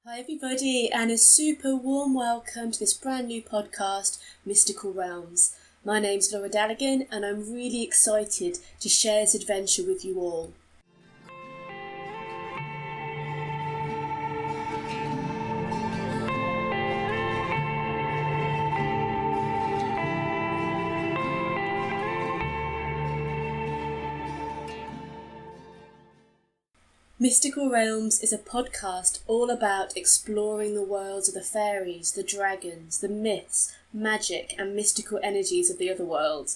Hi everybody, and a super warm welcome to this brand new podcast, Mystical Realms. My name's Laura Daligan and I'm really excited to share this adventure with you all. Mystical Realms is a podcast all about exploring the worlds of the fairies, the dragons, the myths, magic and mystical energies of the Otherworld.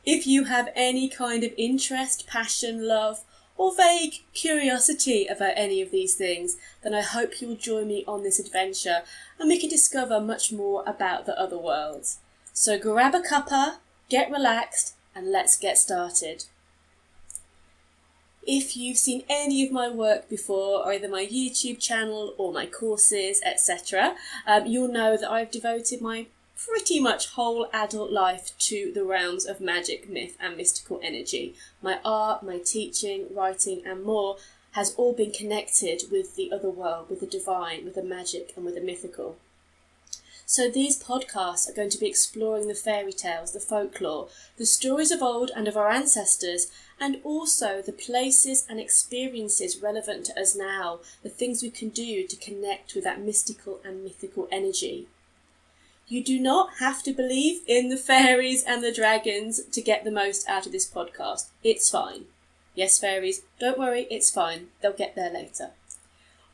If you have any kind of interest, passion, love or vague curiosity about any of these things, then I hope you'll join me on this adventure and we can discover much more about the Otherworld. So grab a cuppa, get relaxed and let's get started. If you've seen any of my work before, either my YouTube channel or my courses, etc., you'll know that I've devoted my pretty much whole adult life to the realms of magic, myth and mystical energy. My art, my teaching, writing and more has all been connected with the other world, with the divine, with the magic and with the mythical. So these podcasts are going to be exploring the fairy tales, the folklore, the stories of old and of our ancestors, and also the places and experiences relevant to us now, the things we can do to connect with that mystical and mythical energy. You do not have to believe in the fairies and the dragons to get the most out of this podcast. It's fine. Yes, fairies, don't worry, it's fine. They'll get there later.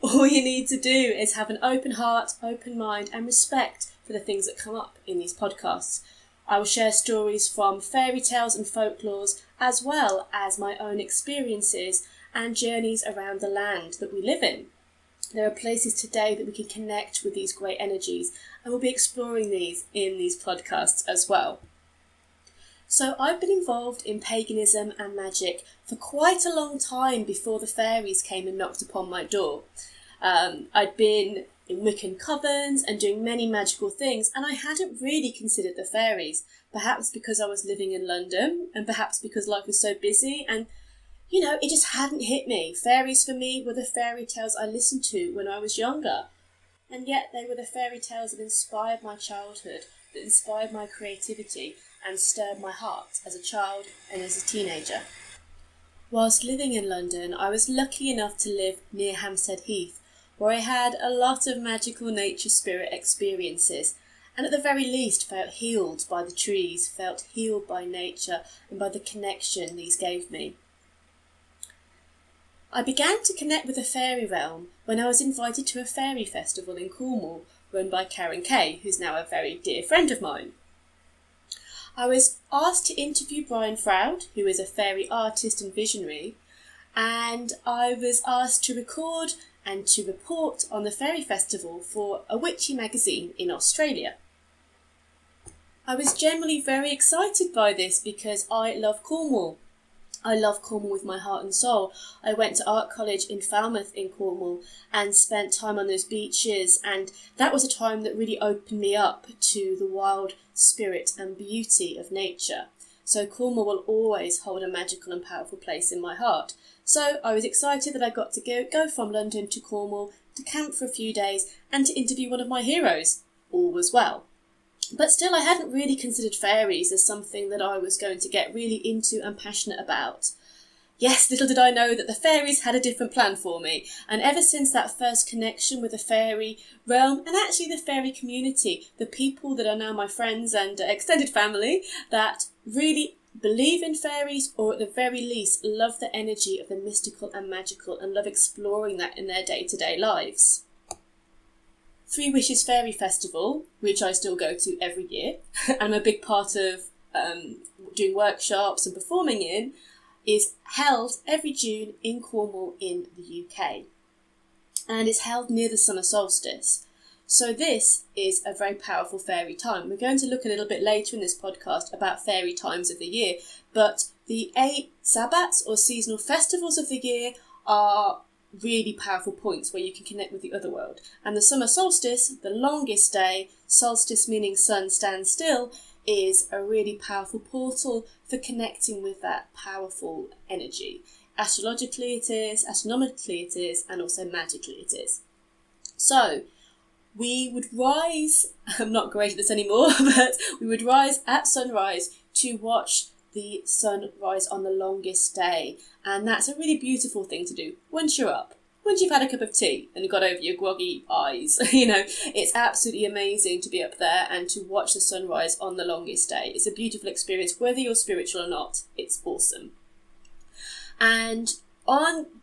All you need to do is have an open heart, open mind and respect for the things that come up in these podcasts. I will share stories from fairy tales and folklores as well as my own experiences and journeys around the land that we live in. There are places today that we can connect with these great energies and we'll be exploring these in these podcasts as well. So I've been involved in paganism and magic for quite a long time before the fairies came and knocked upon my door. I'd been in Wiccan covens and doing many magical things, and I hadn't really considered the fairies, perhaps because I was living in London and perhaps because life was so busy and, it just hadn't hit me. Fairies for me were the fairy tales I listened to when I was younger, and yet they were the fairy tales that inspired my childhood, that inspired my creativity and stirred my heart as a child and as a teenager. Whilst living in London, I was lucky enough to live near Hampstead Heath, where I had a lot of magical nature spirit experiences, and at the very least felt healed by the trees, felt healed by nature and by the connection these gave me. I began to connect with the fairy realm when I was invited to a fairy festival in Cornwall, run by Karen Kay, who's now a very dear friend of mine. I was asked to interview Brian Froud, who is a fairy artist and visionary, and I was asked to record and to report on the fairy festival for a witchy magazine in Australia. I was generally very excited by this because I love Cornwall. I love Cornwall with my heart and soul. I went to art college in Falmouth in Cornwall and spent time on those beaches, and that was a time that really opened me up to the wild spirit and beauty of nature. So Cornwall will always hold a magical and powerful place in my heart. So I was excited that I got to go from London to Cornwall to camp for a few days and to interview one of my heroes. All was well. But still I hadn't really considered fairies as something that I was going to get really into and passionate about. Yes, little did I know that the fairies had a different plan for me, and ever since that first connection with the fairy realm and actually the fairy community, the people that are now my friends and extended family that really believe in fairies, or at the very least love the energy of the mystical and magical and love exploring that in their day-to-day lives. Three Wishes Fairy Festival, which I still go to every year, and I'm a big part of doing workshops and performing in, is held every June in Cornwall in the UK. And it's held near the summer solstice. So this is a very powerful fairy time. We're going to look a little bit later in this podcast about fairy times of the year, but the 8 Sabbats or seasonal festivals of the year are really powerful points where you can connect with the other world. And the summer solstice, the longest day, solstice meaning sun stands still, is a really powerful portal for connecting with that powerful energy. Astrologically it is, astronomically it is, and also magically it is. So we would rise, I'm not great at this anymore, but we would rise at sunrise to watch the sun rise on the longest day. And that's a really beautiful thing to do once you're up. Once you've had a cup of tea and got over your groggy eyes, it's absolutely amazing to be up there and to watch the sunrise on the longest day. It's a beautiful experience, whether you're spiritual or not. It's awesome. And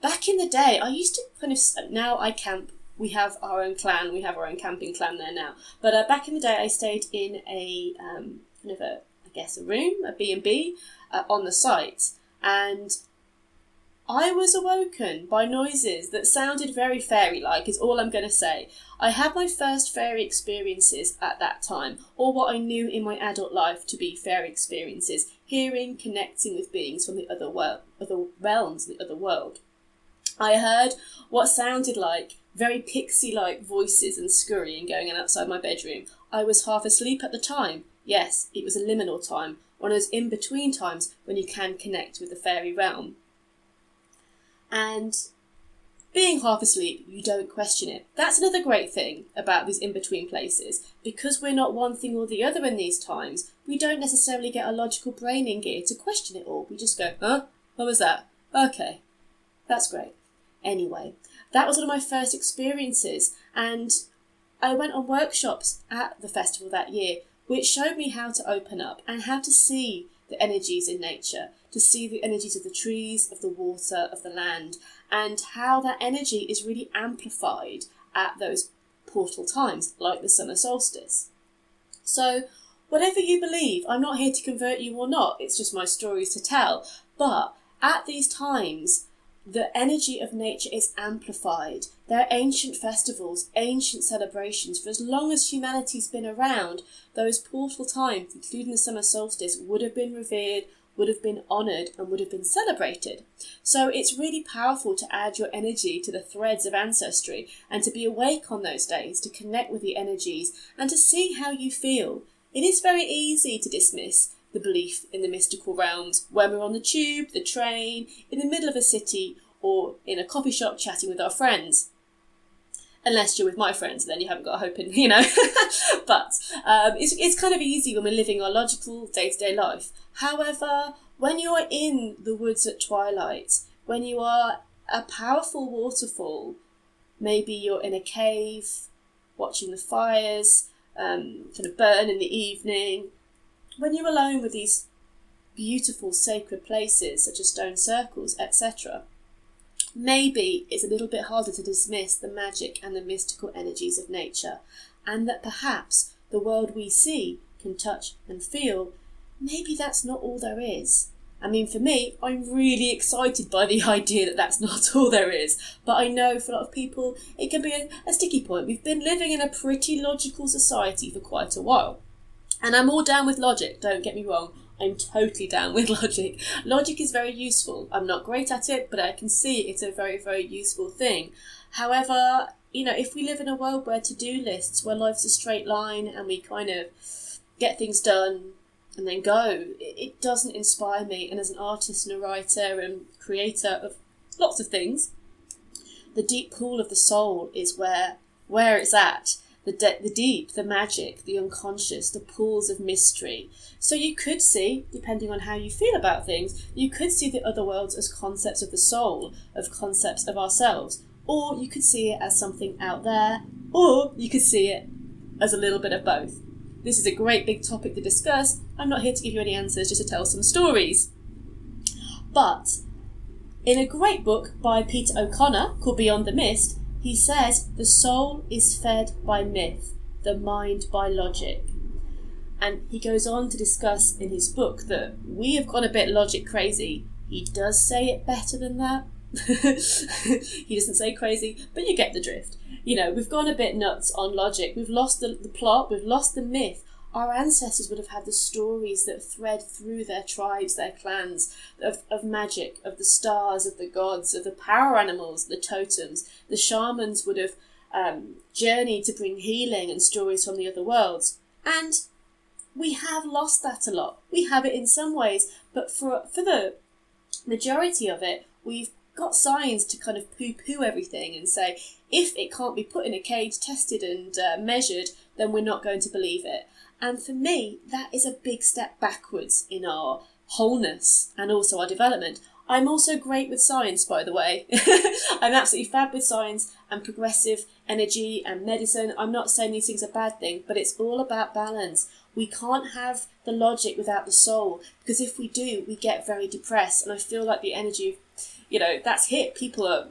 back in the day, I used to now I camp. We have our own clan. We have our own camping clan there now. But back in the day, I stayed in a room, a B&B, on the site, and I was awoken by noises that sounded very fairy-like, is all I'm going to say. I had my first fairy experiences at that time, or what I knew in my adult life to be fairy experiences, hearing, connecting with beings from the other realms, the other world. I heard what sounded like very pixie-like voices and scurrying going on outside my bedroom. I was half asleep at the time. Yes, it was a liminal time, one of those in-between times when you can connect with the fairy realm. And being half asleep, you don't question it. That's another great thing about these in-between places. Because we're not one thing or the other in these times, we don't necessarily get a logical brain in gear to question it all. We just go, huh? What was that? Okay, that's great. Anyway, that was one of my first experiences, and I went on workshops at the festival that year, which showed me how to open up and how to see the energies in nature, to see the energies of the trees, of the water, of the land, and how that energy is really amplified at those portal times, like the summer solstice. So, whatever you believe, I'm not here to convert you or not, it's just my stories to tell, but at these times, the energy of nature is amplified. There are ancient festivals, ancient celebrations. For as long as humanity's been around, those portal times, including the summer solstice, would have been revered, would have been honoured, and would have been celebrated. So it's really powerful to add your energy to the threads of ancestry and to be awake on those days, to connect with the energies and to see how you feel. It is very easy to dismiss the belief in the mystical realms when we're on the tube, the train, in the middle of a city, or in a coffee shop chatting with our friends. Unless you're with my friends, then you haven't got a hope in, But it's kind of easy when we're living our logical day-to-day life. However, when you are in the woods at twilight, when you are a powerful waterfall, maybe you're in a cave, watching the fires kind of burn in the evening, when you're alone with these beautiful sacred places, such as stone circles, etc., maybe it's a little bit harder to dismiss the magic and the mystical energies of nature, and that perhaps the world we see, can touch and feel, maybe that's not all there is. I mean, for me, I'm really excited by the idea that that's not all there is, but I know for a lot of people it can be a sticky point. We've been living in a pretty logical society for quite a while. And I'm all down with logic, don't get me wrong. I'm totally down with logic. Logic is very useful. I'm not great at it, but I can see it's a very, very useful thing. However, if we live in a world where to-do lists, where life's a straight line and we kind of get things done and then go, it doesn't inspire me. And as an artist and a writer and creator of lots of things, the deep pool of the soul is where it's at. The deep, the magic, the unconscious, the pools of mystery. So you could see, depending on how you feel about things, you could see the other worlds as concepts of the soul, of concepts of ourselves. Or you could see it as something out there, or you could see it as a little bit of both. This is a great big topic to discuss. I'm not here to give you any answers, just to tell some stories. But in a great book by Peter O'Connor called Beyond the Mist, he says the soul is fed by myth, the mind by logic. And he goes on to discuss in his book that we have gone a bit logic crazy. He does say it better than that. He doesn't say crazy, but you get the drift. We've gone a bit nuts on logic. We've lost the plot, we've lost the myth. Our ancestors would have had the stories that thread through their tribes, their clans, of magic, of the stars, of the gods, of the power animals, the totems. The shamans would have journeyed to bring healing and stories from the other worlds. And we have lost that a lot. We have it in some ways, but for the majority of it, we've got science to kind of poo-poo everything and say, if it can't be put in a cage, tested and measured, then we're not going to believe it. And for me, that is a big step backwards in our wholeness and also our development. I'm also great with science, by the way. I'm absolutely fab with science and progressive energy and medicine. I'm not saying these things are bad things, but it's all about balance. We can't have the logic without the soul, because if we do, we get very depressed. And I feel like the energy, that's hit. People are,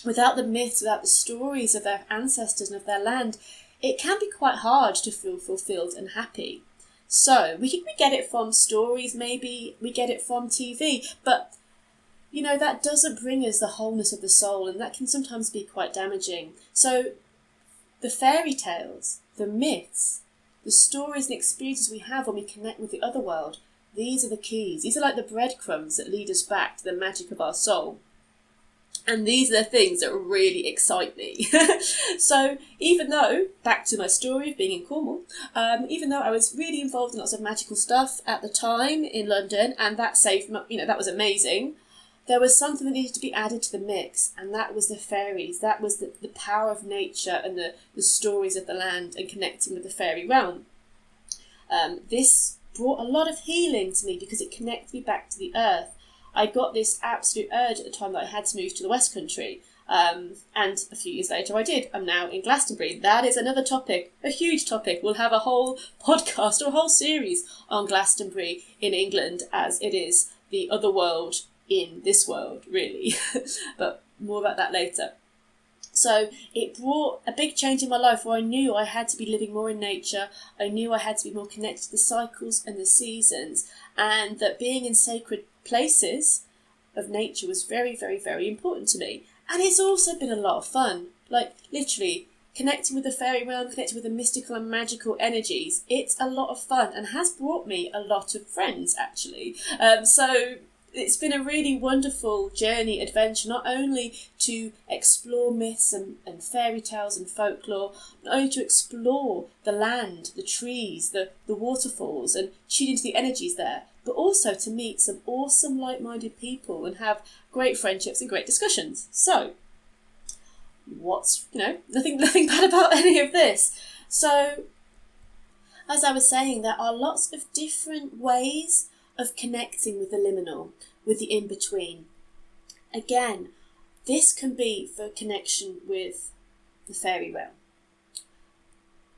without the myths, without the stories of their ancestors and of their land, it can be quite hard to feel fulfilled and happy. So we get it from stories, maybe we get it from TV, but that doesn't bring us the wholeness of the soul, and that can sometimes be quite damaging. So the fairy tales, the myths, the stories and experiences we have when we connect with the other world, these are the keys. These are like the breadcrumbs that lead us back to the magic of our soul. And these are the things that really excite me. So even though, back to my story of being in Cornwall, even though I was really involved in lots of magical stuff at the time in London, and that saved, that was amazing, there was something that needed to be added to the mix, and that was the fairies. That was the power of nature and the stories of the land and connecting with the fairy realm. This brought a lot of healing to me because it connected me back to the earth. I got this absolute urge at the time that I had to move to the West Country. And a few years later I did. I'm now in Glastonbury. That is another topic, a huge topic. We'll have a whole podcast or a whole series on Glastonbury in England, as it is the other world in this world, really. But more about that later. So it brought a big change in my life where I knew I had to be living more in nature. I knew I had to be more connected to the cycles and the seasons, and that being in sacred places of nature was very, very, very important to me. And it's also been a lot of fun. Like, literally, connecting with the fairy realm, connecting with the mystical and magical energies. It's a lot of fun and has brought me a lot of friends, actually. So it's been a really wonderful journey, adventure, not only to explore myths and fairy tales and folklore, not only to explore the land, the trees, the waterfalls, and tune into the energies there, but also to meet some awesome like-minded people and have great friendships and great discussions. So, what's, nothing bad about any of this. So, as I was saying, there are lots of different ways of connecting with the liminal, with the in-between. Again, this can be for connection with the fairy realm.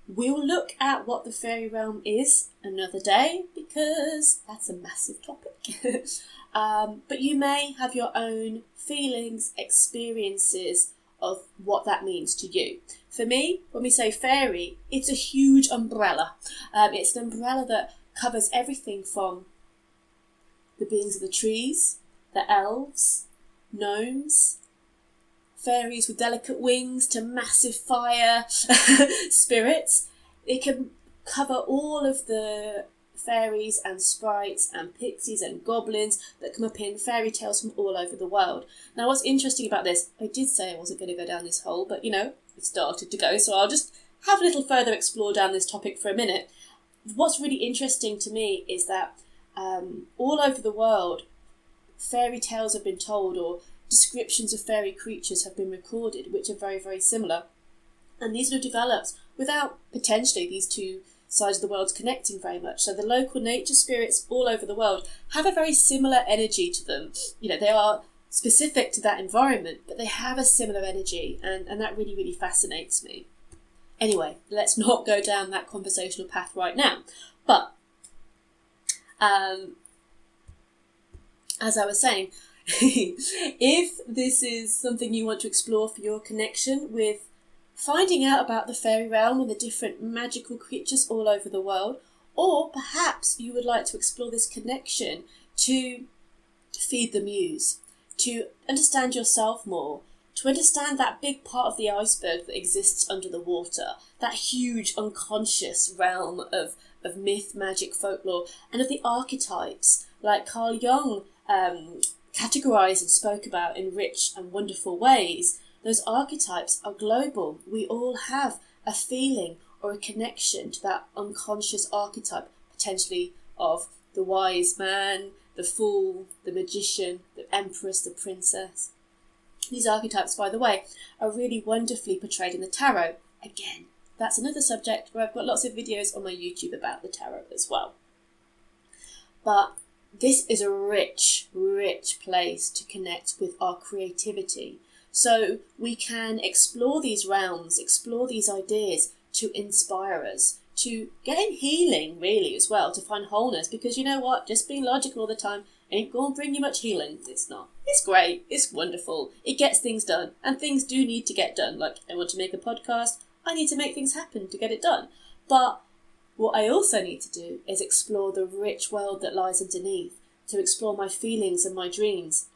We'll look at what the fairy realm is another day, because that's a massive topic. But you may have your own feelings, experiences of what that means to you. For me, when we say fairy, it's a huge umbrella. It's an umbrella that covers everything from the beings of the trees, the elves, gnomes, fairies with delicate wings, to massive fire spirits. It can cover all of the fairies and sprites and pixies and goblins that come up in fairy tales from all over the world. Now, what's interesting about this, I did say I wasn't going to go down this hole, but it started to go, so I'll just have a little further explore down this topic for a minute. What's really interesting to me is that all over the world, fairy tales have been told, or descriptions of fairy creatures have been recorded, which are very, very similar. And these were developed without potentially these two sides of the world connecting very much. So the local nature spirits all over the world have a very similar energy to them. They are specific to that environment, but they have a similar energy, and that really, really fascinates me. Anyway, let's not go down that conversational path right now. But as I was saying, if this is something you want to explore for your connection with finding out about the fairy realm and the different magical creatures all over the world, or perhaps you would like to explore this connection to feed the muse, to understand yourself more, to understand that big part of the iceberg that exists under the water, that huge unconscious realm of myth, magic, folklore, and of the archetypes, like Carl Jung categorised and spoke about in rich and wonderful ways. Those archetypes are global. We all have a feeling or a connection to that unconscious archetype, potentially of the wise man, the fool, the magician, the empress, the princess. These archetypes, by the way, are really wonderfully portrayed in the tarot. Again, that's another subject where I've got lots of videos on my YouTube about the tarot as well. But this is a rich, rich place to connect with our creativity. So we can explore these realms, explore these ideas to inspire us, to gain healing really as well, to find wholeness. Because you know what, just being logical all the time ain't going to bring you much healing. It's not. It's great. It's wonderful. It gets things done. And things do need to get done. Like, I want to make a podcast. I need to make things happen to get it done. But what I also need to do is explore the rich world that lies underneath, to explore my feelings and my dreams.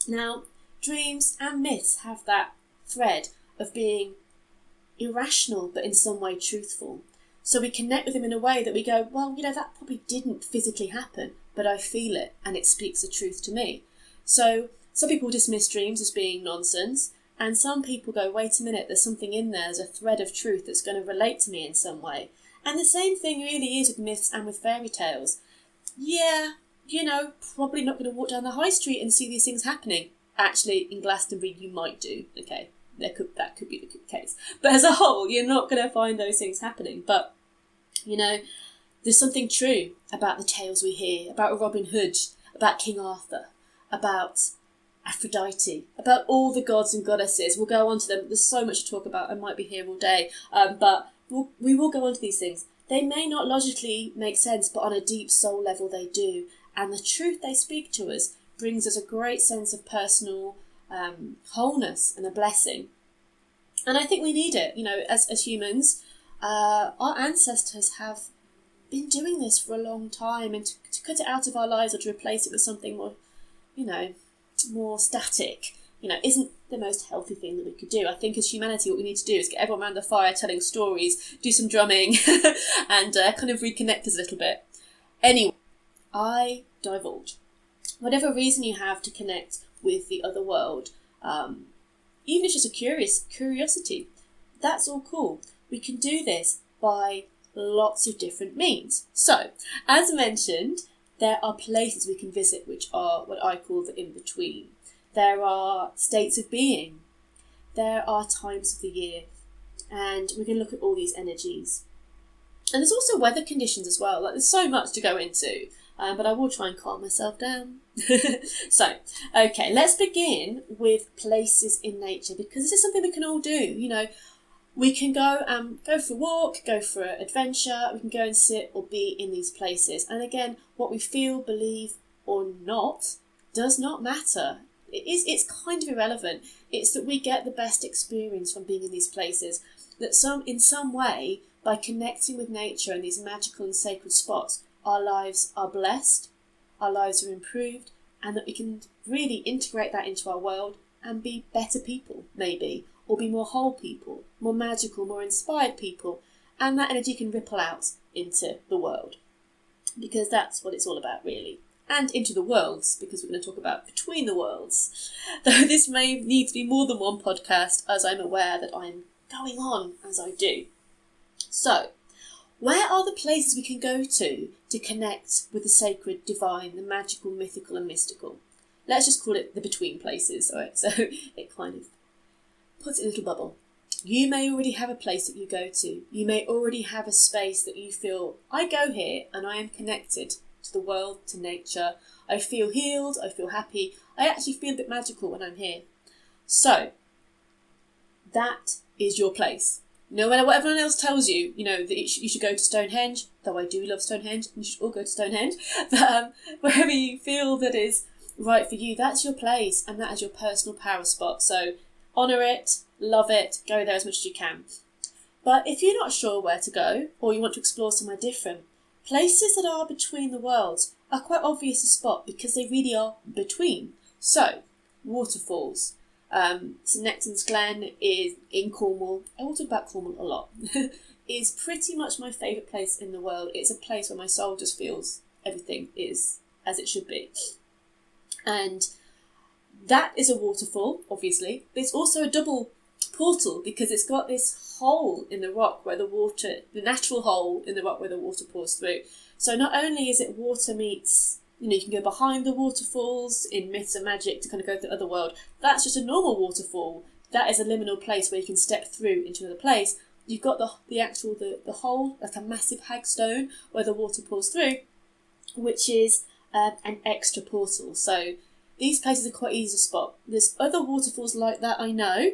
Now, dreams and myths have that thread of being irrational, but in some way truthful. So we connect with them in a way that we go, well, you know, that probably didn't physically happen, but I feel it and it speaks the truth to me. So some people dismiss dreams as being nonsense, and some people go, wait a minute, there's something in there, there's a thread of truth that's going to relate to me in some way. And the same thing really is with myths and with fairy tales. Yeah, you know, probably not going to walk down the high street and see these things happening. Actually, in Glastonbury, you might do. Okay, that could be the case. But as a whole, you're not going to find those things happening. But, you know, there's something true about the tales we hear, about Robin Hood, about King Arthur, about Aphrodite, about all the gods and goddesses. We'll go on to them. There's so much to talk about. I might be here all day. But we will go on to these things. They may not logically make sense, but on a deep soul level they do. And the truth they speak to us brings us a great sense of personal wholeness and a blessing. And I think we need it, you know, as humans. Our ancestors have been doing this for a long time, and to cut it out of our lives or to replace it with something more, you know, more static, you know, isn't the most healthy thing that we could do. I think as humanity, what we need to do is get everyone around the fire telling stories, do some drumming, and kind of reconnect us a little bit. Anyway, I divulge. Whatever reason you have to connect with the other world, even if it's just a curiosity, that's all cool. We can do this by lots of different means. So, as mentioned, there are places we can visit which are what I call the in-between. There are states of being. There are times of the year. And we can look at all these energies. And there's also weather conditions as well. Like, there's so much to go into. But I will try and calm myself down. So, okay, let's begin with places in nature, because this is something we can all do. You know, we can go for a walk, go for an adventure. We can go and sit or be in these places. And again, what we feel, believe, or not does not matter. It's kind of irrelevant. It's that we get the best experience from being in these places. That in some way, by connecting with nature and these magical and sacred spots, our lives are blessed, our lives are improved, and that we can really integrate that into our world and be better people, maybe, or be more whole people, more magical, more inspired people, and that energy can ripple out into the world, because that's what it's all about, really. And into the worlds, because we're going to talk about between the worlds. Though this may need to be more than one podcast, as I'm aware that I'm going on as I do. So, where are the places we can go to connect with the sacred, divine, the magical, mythical and mystical? Let's just call it the between places, alright? So it kind of puts it in a little bubble. You may already have a place that you go to. You may already have a space that you feel, I go here and I am connected to the world, to nature. I feel healed, I feel happy. I actually feel a bit magical when I'm here. So, that is your place. No matter what everyone else tells you, you know, that you should go to Stonehenge, though I do love Stonehenge, and you should all go to Stonehenge, but wherever you feel that is right for you, that's your place, and that is your personal power spot. So honour it, love it, go there as much as you can. But if you're not sure where to go, or you want to explore somewhere different, places that are between the worlds are quite obvious to spot because they really are between. So, waterfalls. St Nectan's Glen is in Cornwall. I will talk about Cornwall a lot. Is pretty much my favourite place in the world. It's a place where my soul just feels everything is as it should be. And that is a waterfall, obviously, but it's also a double portal because it's got this hole in the rock where the natural hole in the rock where the water pours through. So not only is it water meets You can go behind the waterfalls in Myths and Magic to kind of go to the other world. That's just a normal waterfall. That is a liminal place where you can step through into another place. You've got the hole, like a massive hagstone where the water pours through, which is an extra portal. So these places are quite easy to spot. There's other waterfalls like that, I know.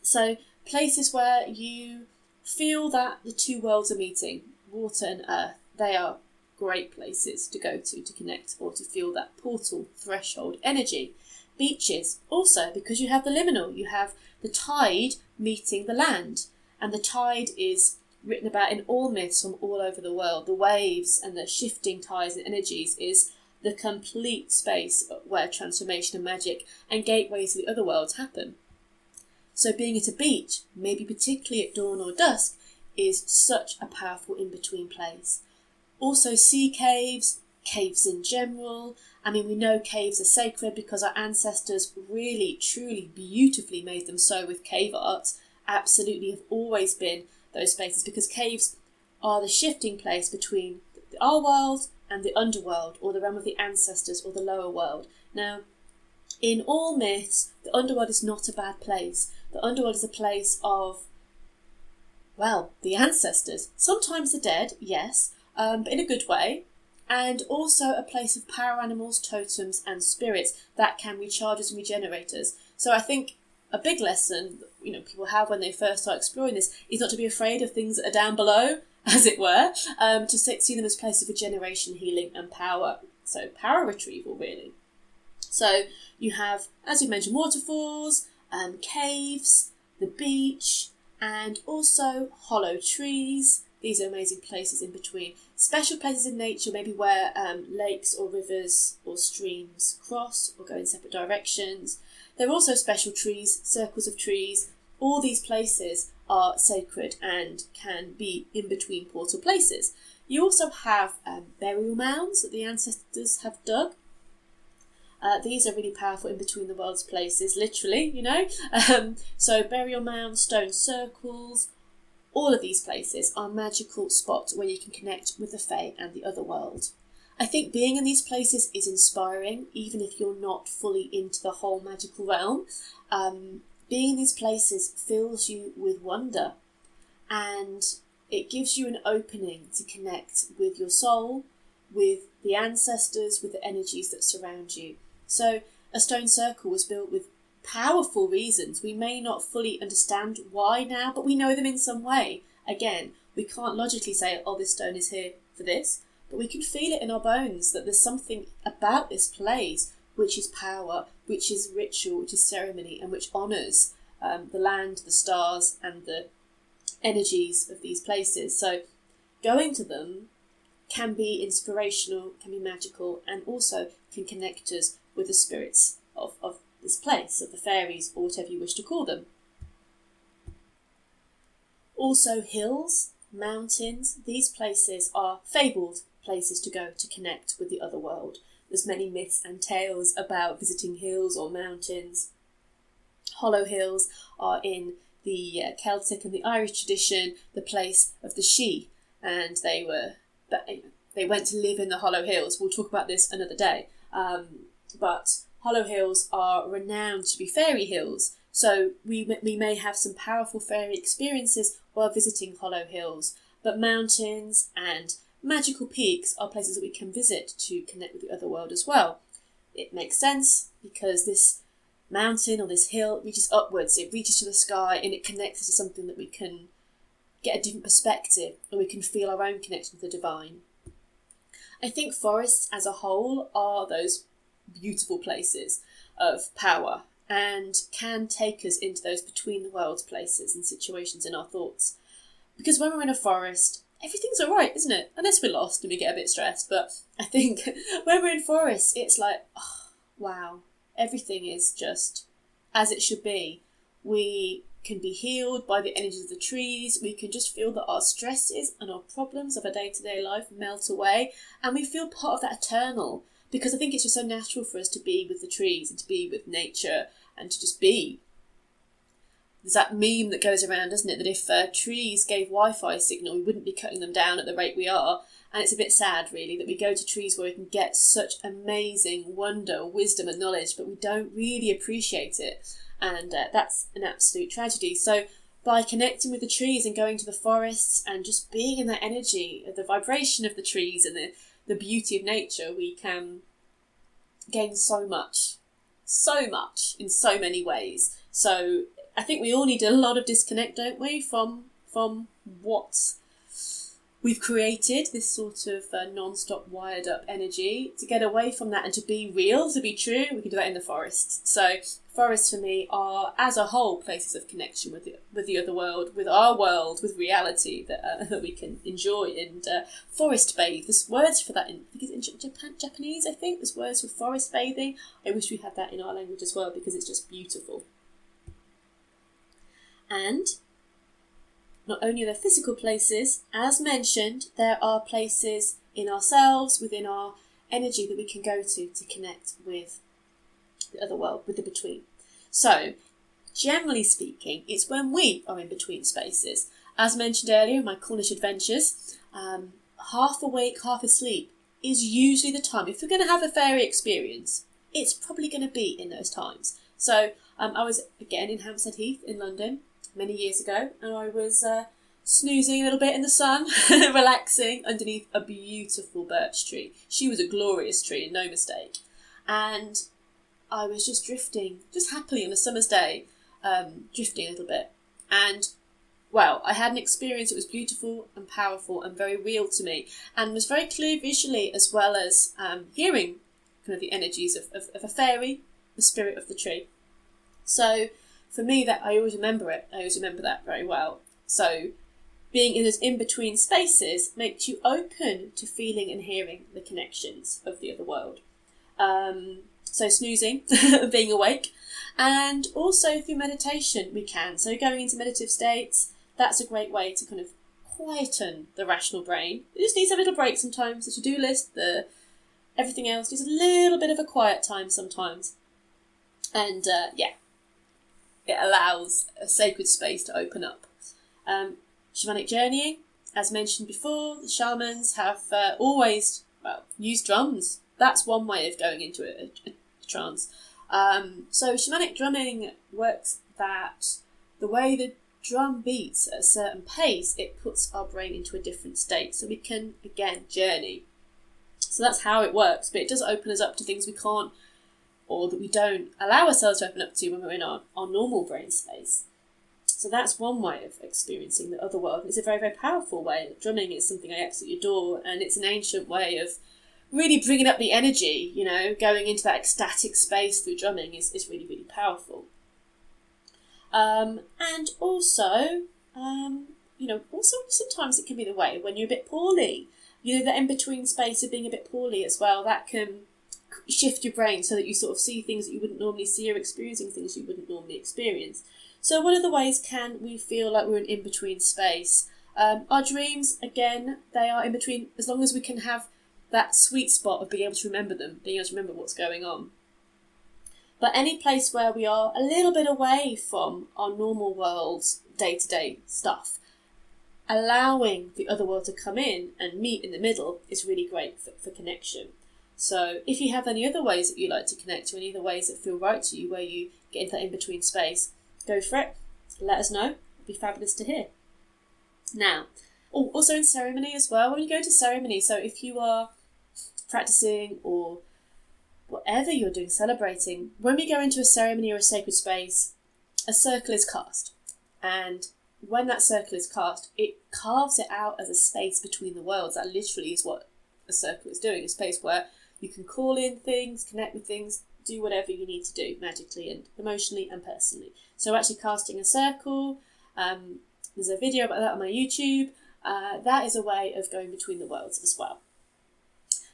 So places where you feel that the two worlds are meeting, water and earth, they are great places to go to connect or to feel that portal threshold energy. Beaches, also, because you have the liminal, you have the tide meeting the land, and the tide is written about in all myths from all over the world. The waves and the shifting tides and energies is the complete space where transformation and magic and gateways to the other worlds happen. So being at a beach, maybe particularly at dawn or dusk, is such a powerful in-between place. Also sea caves, caves in general. I mean, we know caves are sacred because our ancestors really, truly, beautifully made them so with cave art. Absolutely have always been those spaces, because caves are the shifting place between our world and the underworld, or the realm of the ancestors, or the lower world. Now, in all myths, the underworld is not a bad place. The underworld is a place of, well, the ancestors. Sometimes the dead, yes, but in a good way. And also a place of power animals, totems and spirits that can recharge us and regenerate us. So I think a big lesson people have when they first start exploring this is not to be afraid of things that are down below, as it were, to see them as places of regeneration, healing and power. So power retrieval, really. So you have, as we mentioned, waterfalls, caves, the beach, and also hollow trees. These are amazing places in between. Special places in nature, maybe where lakes or rivers or streams cross or go in separate directions. There are also special trees, circles of trees. All these places are sacred and can be in between portal places. You also have burial mounds that the ancestors have dug. These are really powerful in between the world's places, literally, So burial mounds, stone circles, all of these places are magical spots where you can connect with the Fae and the other world. I think being in these places is inspiring, even if you're not fully into the whole magical realm. Being in these places fills you with wonder, and it gives you an opening to connect with your soul, with the ancestors, with the energies that surround you. So a stone circle was built with powerful reasons. We may not fully understand why now, but we know them in some way. Again, we can't logically say, oh, this stone is here for this, but we can feel it in our bones that there's something about this place which is power, which is ritual, which is ceremony, and which honours the land, the stars, and the energies of these places. So going to them can be inspirational, can be magical, and also can connect us with the spirits of this place, of the fairies, or whatever you wish to call them. Also hills, mountains, these places are fabled places to go to connect with the other world. There's many myths and tales about visiting hills or mountains. Hollow hills are in the Celtic and the Irish tradition, the place of the Sidhe, and they went to live in the hollow hills. We'll talk about this another day. But hollow hills are renowned to be fairy hills, so we may have some powerful fairy experiences while visiting hollow hills. But mountains and magical peaks are places that we can visit to connect with the other world as well. It makes sense because this mountain or this hill reaches upwards, it reaches to the sky, and it connects us to something that we can get a different perspective, and we can feel our own connection with the divine. I think forests as a whole are those beautiful places of power and can take us into those between the worlds places and situations in our thoughts. Because when we're in a forest, everything's alright, isn't it? Unless we're lost and we get a bit stressed. But I think when we're in forests, it's like, oh, wow, everything is just as it should be. We can be healed by the energies of the trees. We can just feel that our stresses and our problems of our day-to-day life melt away, and we feel part of that eternal, because I think it's just so natural for us to be with the trees and to be with nature and to just be. there's that meme that goes around, doesn't it, that if trees gave Wi-Fi signal, we wouldn't be cutting them down at the rate we are. And it's a bit sad, really, that we go to trees where we can get such amazing wonder, wisdom and knowledge, but we don't really appreciate it. And that's an absolute tragedy. So by connecting with the trees and going to the forests and just being in that energy, the vibration of the trees and the beauty of nature, we can gain so much in so many ways. So I think we all need a lot of disconnect, don't we, from what we've created, this sort of non-stop wired up energy, to get away from that and to be real, to be true. We can do that in the forests. So forests for me are, as a whole, places of connection with the other world, with our world, with reality that we can enjoy. And forest bathe, there's words for that in Japanese, I think. There's words for forest bathing. I wish we had that in our language as well, because it's just beautiful. And not only are there physical places, as mentioned, there are places in ourselves, within our energy, that we can go to connect with the other world, with the between. So, generally speaking, it's when we are in between spaces. As mentioned earlier in my Cornish adventures, half awake, half asleep is usually the time. If we're going to have a fairy experience, it's probably going to be in those times. So, I was, again, in Hampstead Heath in London many years ago, and I was snoozing a little bit in the sun, relaxing underneath a beautiful birch tree. She was a glorious tree, no mistake. And I was just drifting, just happily on a summer's day, drifting a little bit. And, well, I had an experience that was beautiful and powerful and very real to me, and was very clear visually, as well as hearing kind of the energies of a fairy, the spirit of the tree. So for me, that I always remember it. I always remember that very well. So being in those in-between spaces makes you open to feeling and hearing the connections of the other world. So snoozing, being awake, and also through meditation we can. So going into meditative states, that's a great way to kind of quieten the rational brain. It just needs a little break sometimes. The to-do list, everything else, just a little bit of a quiet time sometimes. And it allows a sacred space to open up. Shamanic journeying, as mentioned before, the shamans have always used drums. That's one way of going into a trance. So shamanic drumming works that the way the drum beats at a certain pace, it puts our brain into a different state. So we can, again, journey. So that's how it works. But it does open us up to things we can't, or that we don't allow ourselves to open up to when we're in our normal brain space. So that's one way of experiencing the other world. It's a very, very powerful way. Drumming is something I absolutely adore, and it's an ancient way of really bringing up the energy, going into that ecstatic space through drumming is really, really powerful. And also, also sometimes it can be the way when you're a bit poorly. The in-between space of being a bit poorly as well, that can shift your brain so that you sort of see things that you wouldn't normally see, or experiencing things you wouldn't normally experience. So what are the ways can we feel like we're in between space? Our dreams, again, they are in between, as long as we can have that sweet spot of being able to remember them, being able to remember what's going on. But any place where we are a little bit away from our normal world's day-to-day stuff, allowing the other world to come in and meet in the middle is really great for connection. So if you have any other ways that you like to connect to, any other ways that feel right to you, where you get into that in-between space, go for it. Let us know. It'd be fabulous to hear. Now, also in ceremony as well, when you go to ceremony, so if you are practicing or whatever you're doing, celebrating, when we go into a ceremony or a sacred space, a circle is cast. And when that circle is cast, it carves it out as a space between the worlds. That literally is what a circle is doing, a space where you can call in things, connect with things, do whatever you need to do, magically and emotionally and personally. So actually casting a circle, there's a video about that on my YouTube. That is a way of going between the worlds as well.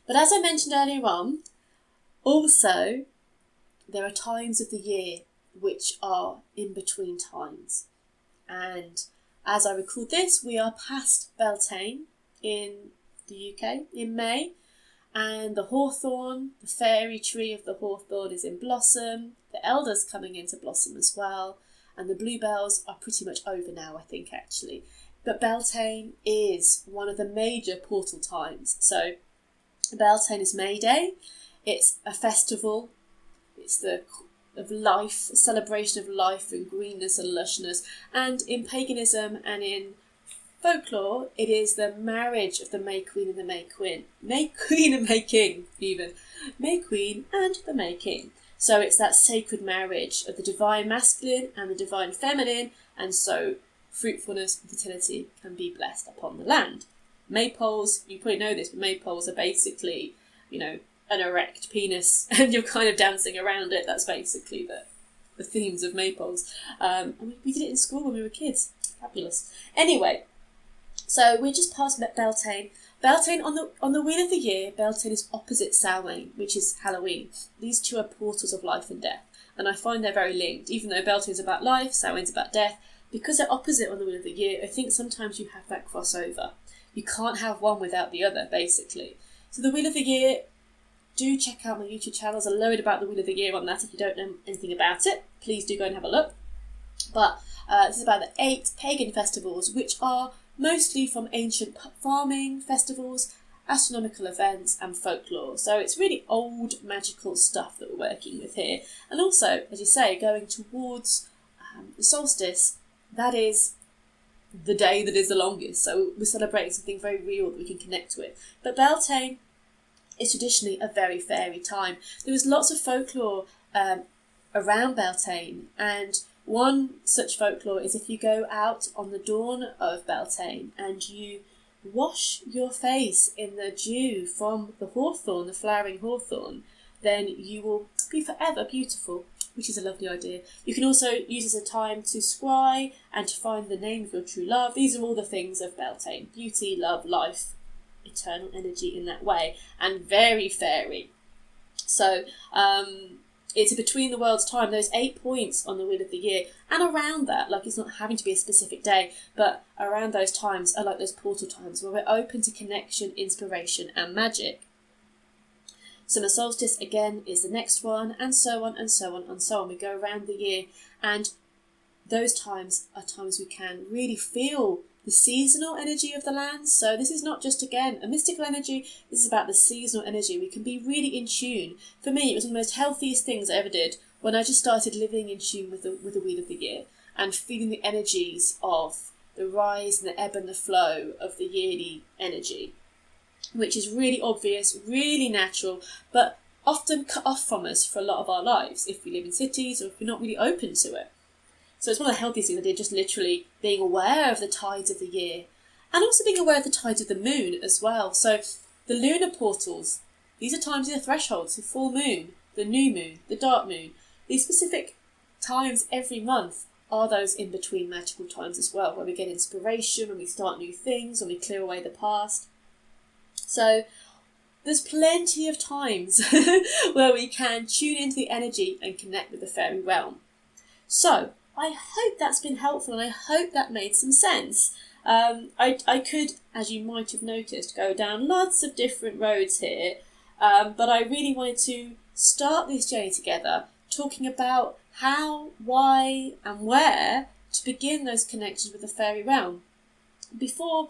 But as I mentioned earlier on, also there are times of the year which are in between times. And as I record this, we are past Beltane in the UK in May, and the hawthorn, the fairy tree of the hawthorn, is in blossom. The elder's coming into blossom as well, and the bluebells are pretty much over now, I think, actually. But Beltane is one of the major portal times. So Beltane is May Day. It's a festival. It's the of life, a celebration of life and greenness and lushness. And in paganism and in folklore, it is the marriage of the May Queen and the May Queen. May Queen and May King, even. May Queen and the May King. So it's that sacred marriage of the divine masculine and the divine feminine, and so fruitfulness and fertility can be blessed upon the land. Maypoles, you probably know this, but maypoles are basically, an erect penis, and you're kind of dancing around it. That's basically the themes of maypoles. And we did it in school when we were kids. Fabulous. Anyway, so we're just past Beltane. Beltane, on the Wheel of the Year, Beltane is opposite Samhain, which is Halloween. These two are portals of life and death, and I find they're very linked. Even though Beltane's about life, Samhain's about death, because they're opposite on the Wheel of the Year, I think sometimes you have that crossover. You can't have one without the other, basically. So the Wheel of the Year, do check out my YouTube channel. There's a load about the Wheel of the Year on that. If you don't know anything about it, please do go and have a look. But this is about the 8 pagan festivals, which are mostly from ancient farming festivals, astronomical events and folklore. So it's really old magical stuff that we're working with here. And also, as you say, going towards the solstice, that is the day that is the longest. So we're celebrating something very real that we can connect with. But Beltane is traditionally a very fairy time. There was lots of folklore around Beltane, and one such folklore is if you go out on the dawn of Beltane and you wash your face in the dew from the hawthorn, the flowering hawthorn, then you will be forever beautiful, which is a lovely idea. You can also use it as a time to scry and to find the name of your true love. These are all the things of Beltane: beauty, love, life, eternal energy in that way, and very fairy. So it's a between the worlds time, those 8 points on the Wheel of the Year, and around that, like it's not having to be a specific day, but around those times are like those portal times where we're open to connection, inspiration and magic. Summer solstice again is the next one, and so on and so on and so on. We go around the year, and those times are times we can really feel the seasonal energy of the land. So this is not just, again, a mystical energy. This is about the seasonal energy. We can be really in tune. For me, it was one of the most healthiest things I ever did when I just started living in tune with the Wheel of the Year and feeling the energies of the rise and the ebb and the flow of the yearly energy, which is really obvious, really natural, but often cut off from us for a lot of our lives if we live in cities or if we're not really open to it. So it's one of the healthiest things I did, just literally being aware of the tides of the year, and also being aware of the tides of the moon as well. So the lunar portals, these are times in the thresholds, the full moon, the new moon, the dark moon. These specific times every month are those in-between magical times as well, where we get inspiration, when we start new things, when we clear away the past. So there's plenty of times where we can tune into the energy and connect with the fairy realm. So I hope that's been helpful, and I hope that made some sense. I could, as you might have noticed, go down lots of different roads here, but I really wanted to start this journey together, talking about how, why and where to begin those connections with the fairy realm. Before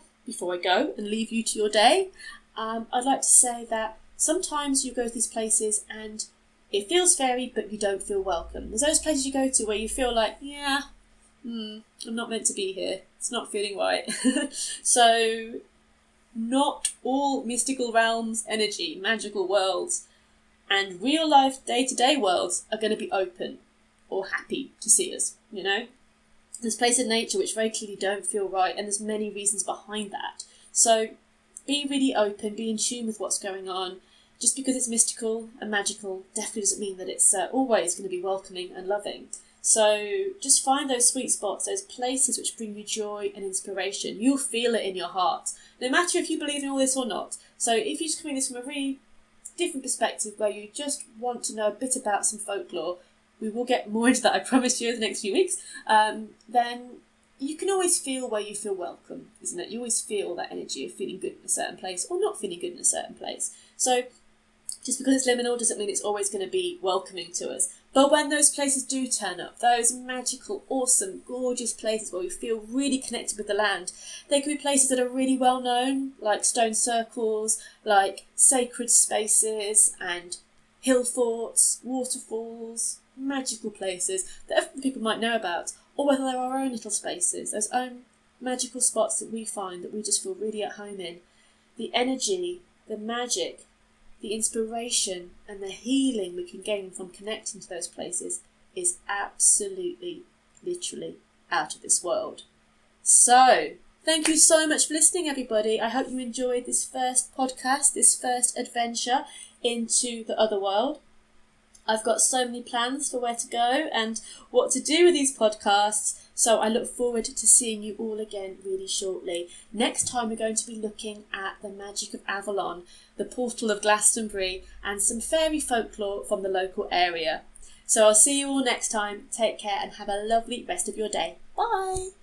I go and leave you to your day, I'd like to say that sometimes you go to these places and it feels fairy, but you don't feel welcome. There's those places you go to where you feel like, I'm not meant to be here. It's not feeling right. So not all mystical realms, energy, magical worlds, and real life day-to-day worlds are going to be open or happy to see us, There's places in nature which very clearly don't feel right, and there's many reasons behind that. So be really open, be in tune with what's going on. Just because it's mystical and magical definitely doesn't mean that it's always going to be welcoming and loving. So just find those sweet spots, those places which bring you joy and inspiration. You'll feel it in your heart, no matter if you believe in all this or not. So if you're just coming at this from a really different perspective, where you just want to know a bit about some folklore, we will get more into that, I promise you, in the next few weeks, then you can always feel where you feel welcome, isn't it? You always feel that energy of feeling good in a certain place or not feeling good in a certain place. So Just because it's liminal doesn't mean it's always going to be welcoming to us. But when those places do turn up, those magical, awesome, gorgeous places where we feel really connected with the land, they could be places that are really well known, like stone circles, like sacred spaces and hill forts, waterfalls, magical places that people might know about, or whether they're our own little spaces, those own magical spots that we find that we just feel really at home in. The energy, the magic, the inspiration and the healing we can gain from connecting to those places is absolutely, literally out of this world. So, thank you so much for listening, everybody. I hope you enjoyed this first podcast, this first adventure into the Otherworld. I've got so many plans for where to go and what to do with these podcasts, so I look forward to seeing you all again really shortly. Next time we're going to be looking at the magic of Avalon, the portal of Glastonbury, and some fairy folklore from the local area. So I'll see you all next time. Take care and have a lovely rest of your day. Bye!